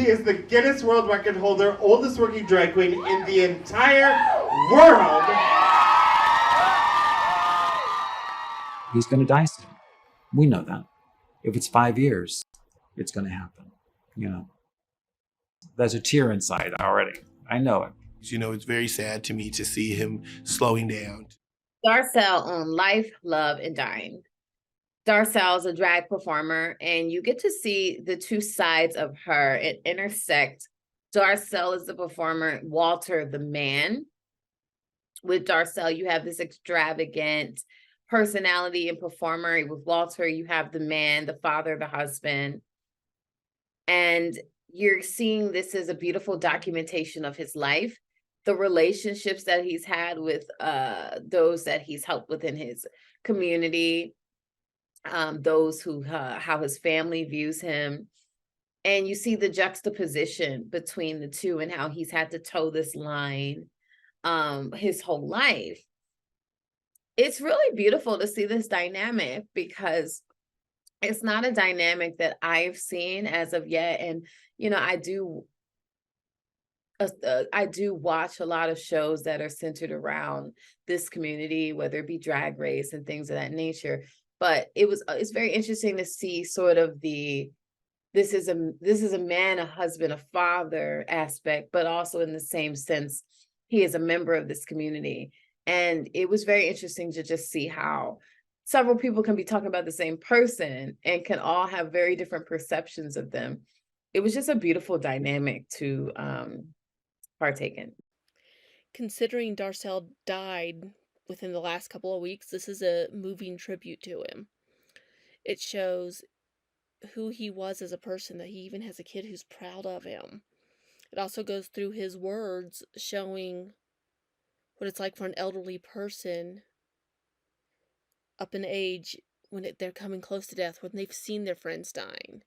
He is the Guinness World Record holder, oldest working drag queen in the entire world. He's going to die soon. We know that. If it's 5 years, it's going to happen. There's a tear inside already. I know it. It's very sad to me to see him slowing down. Darcelle on Life, Love, and Dying. Darcelle is a drag performer, and you get to see the two sides of her intersect. Darcelle is the performer, Walter the man. With Darcelle, you have this extravagant personality and performer. With Walter, you have the man, the father, the husband. And you're seeing this as a beautiful documentation of his life, the relationships that he's had with those that he's helped within his community, those who how his family views him. And you see the juxtaposition between the two and how he's had to toe this line his whole life. It's really beautiful to see this dynamic because it's not a dynamic that I've seen as of yet. And, I do watch a lot of shows that are centered around this community, whether it be Drag Race and things of that nature. But it's very interesting to see sort of this is a man, a husband, a father aspect, but also in the same sense, he is a member of this community. And it was very interesting to just see how several people can be talking about the same person and can all have very different perceptions of them. It was just a beautiful dynamic to partake in. Considering Darcelle died within the last couple of weeks, this is a moving tribute to him. It shows who he was as a person, that he even has a kid who's proud of him. It also goes through his words, showing what it's like for an elderly person up in age when they're coming close to death, when they've seen their friends dying.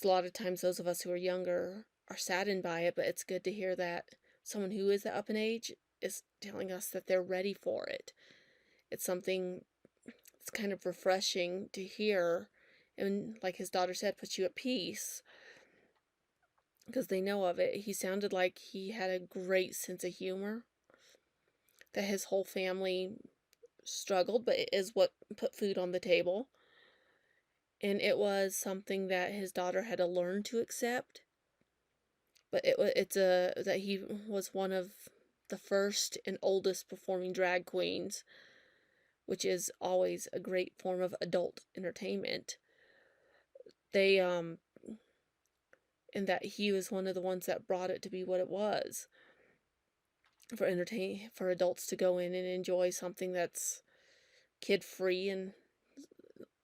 A lot of times those of us who are younger are saddened by it, but it's good to hear that someone who is up in age is telling us that they're ready for it. It's something that's kind of refreshing to hear, and like his daughter said, puts you at peace because they know of it. He sounded like he had a great sense of humor, that his whole family struggled, but it is what put food on the table. And it was something that his daughter had to learn to accept. But that he was one of the first and oldest performing drag queens, which is always a great form of adult entertainment. And that he was one of the ones that brought it to be what it was, for adults to go in and enjoy something that's kid-free and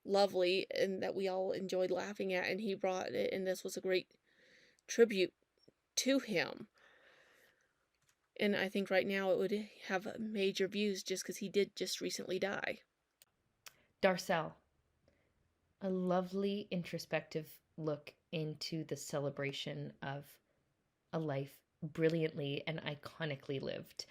lovely, and that we all enjoyed laughing at, and he brought it, and this was a great tribute to him. And I think right now it would have major views just because he did just recently die. Darcelle, a lovely introspective look into the celebration of a life brilliantly and iconically lived.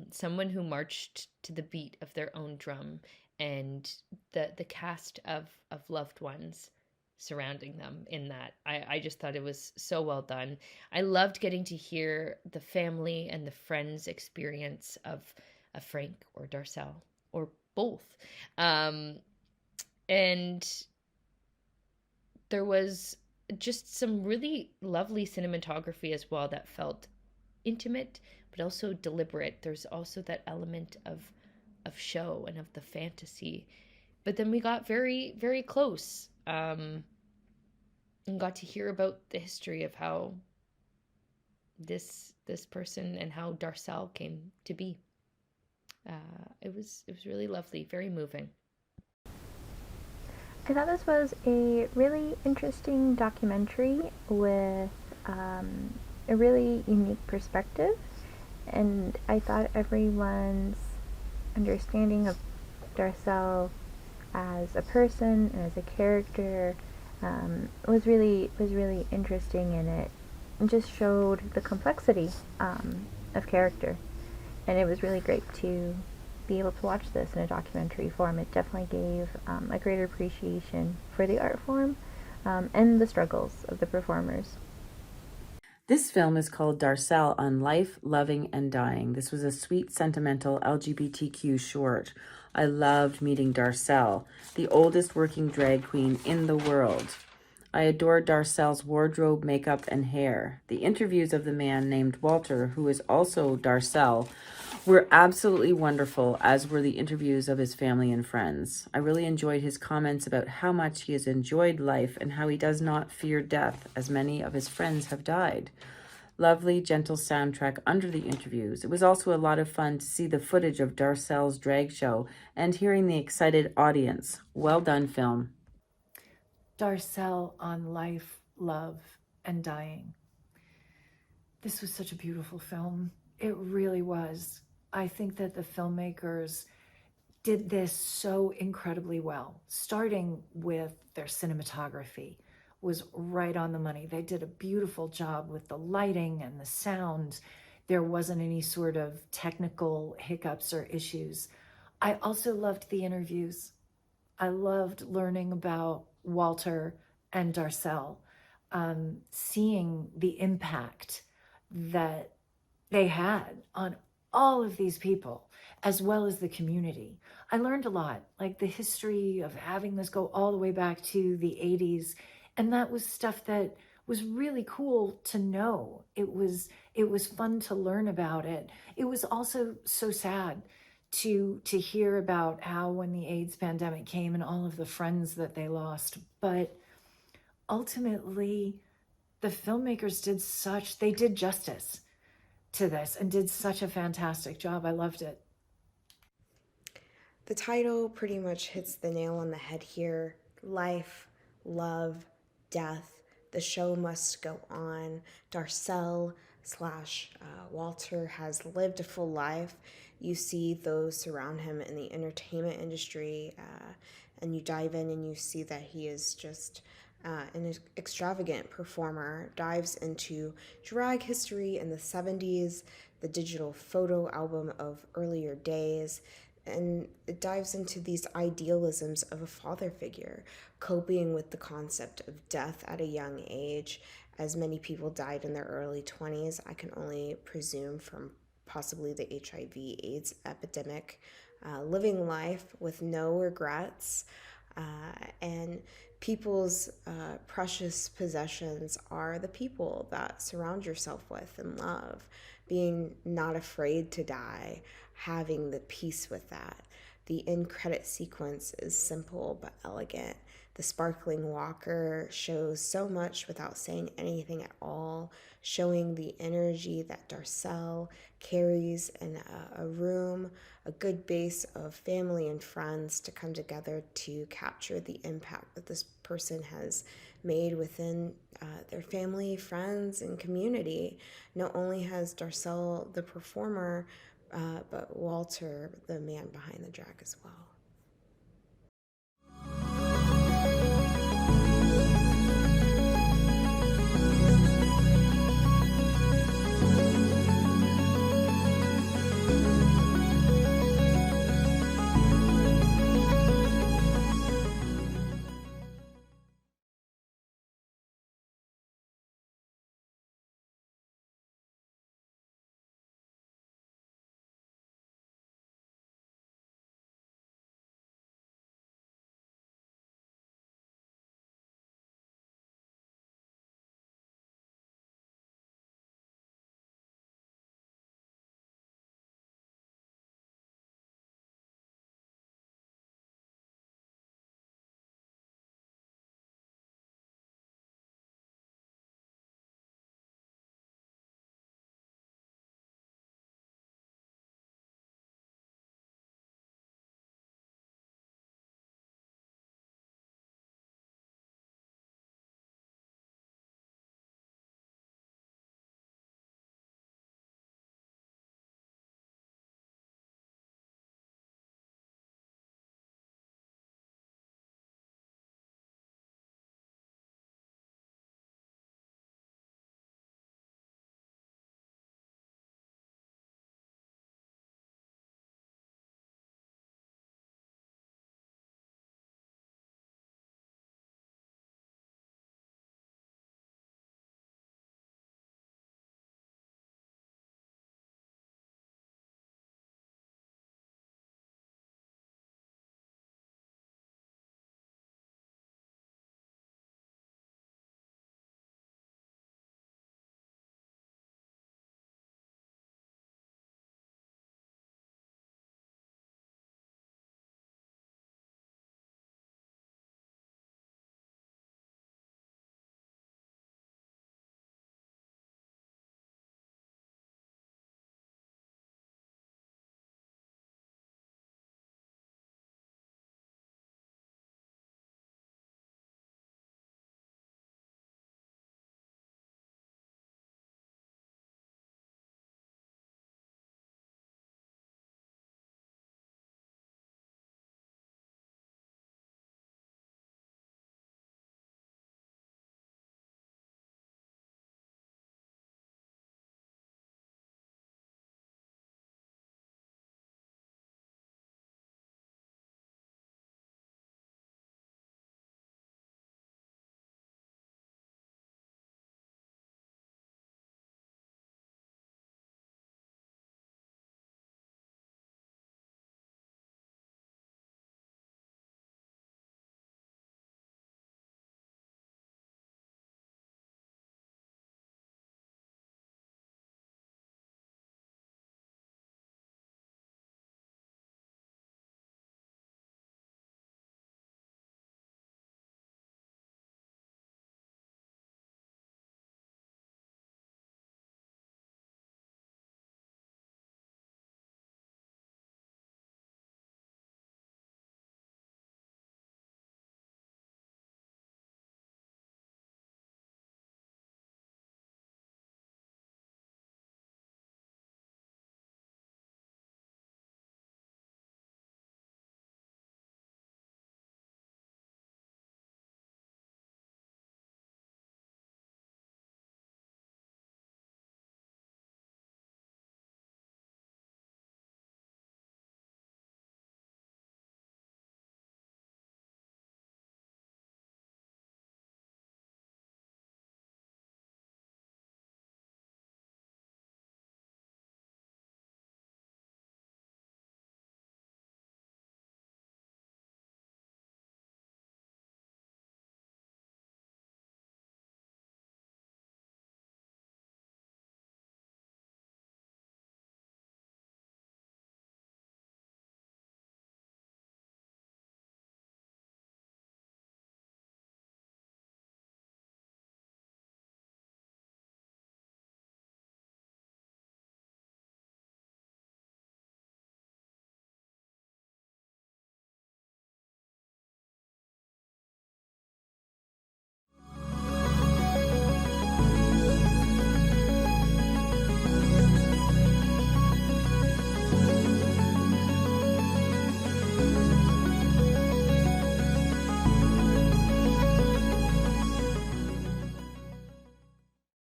Someone who marched to the beat of their own drum, and the cast of loved ones surrounding them in that. I just thought it was so well done. I loved getting to hear the family and the friends' experience of Frank or Darcelle, or both. And there was just some really lovely cinematography as well that felt intimate, but also deliberate. There's also that element of show and of the fantasy. But then we got very, very close, and got to hear about the history of how this person and how Darcelle came to be. It was really lovely, very moving. I thought this was a really interesting documentary with a really unique perspective, and I thought everyone's understanding of Darcelle as a person and as a character was really interesting, and it just showed the complexity of character, and it was really great to be able to watch this in a documentary form. It definitely gave a greater appreciation for the art form and the struggles of the performers. This film is called Darcelle on Life, Loving, and Dying. This was a sweet, sentimental LGBTQ short. I loved meeting Darcelle, the oldest working drag queen in the world. I adored Darcelle's wardrobe, makeup, and hair. The interviews of the man named Walter, who is also Darcelle, were absolutely wonderful, as were the interviews of his family and friends. I really enjoyed his comments about how much he has enjoyed life and how he does not fear death, as many of his friends have died. Lovely, gentle soundtrack under the interviews. It was also a lot of fun to see the footage of Darcelle's drag show and hearing the excited audience. Well done, film. Darcelle on Life, Love, and Dying. This was such a beautiful film. It really was. I think that the filmmakers did this so incredibly well, starting with their cinematography was right on the money. They did a beautiful job with the lighting and the sound. There wasn't any sort of technical hiccups or issues. I also loved the interviews. I loved learning about Walter and Darcelle, seeing the impact that they had on all of these people, as well as the community. I learned a lot, like the history of having this go all the way back to the 80s. And that was stuff that was really cool to know. It was fun to learn about it. It was also so sad to hear about how when the AIDS pandemic came and all of the friends that they lost. But ultimately, the filmmakers did justice to this and did such a fantastic job. I loved it. The title pretty much hits the nail on the head here. Life, love, death. The show must go on. Darcelle / Walter has lived a full life. You see those surround him in the entertainment industry, and you dive in and you see that he is just an extravagant performer, dives into drag history in the 70s, the digital photo album of earlier days, and it dives into these idealisms of a father figure, coping with the concept of death at a young age, as many people died in their early 20s. I can only presume from possibly the HIV/AIDS epidemic, living life with no regrets, and people's precious possessions are the people that surround yourself with and love, being not afraid to die, having the peace with that. The end credit sequence is simple but elegant. The sparkling walker shows so much without saying anything at all, showing the energy that Darcelle carries in a room, a good base of family and friends to come together to capture the impact that this person has made within their family, friends, and community. Not only has Darcelle, the performer, but Walter, the man behind the drag as well.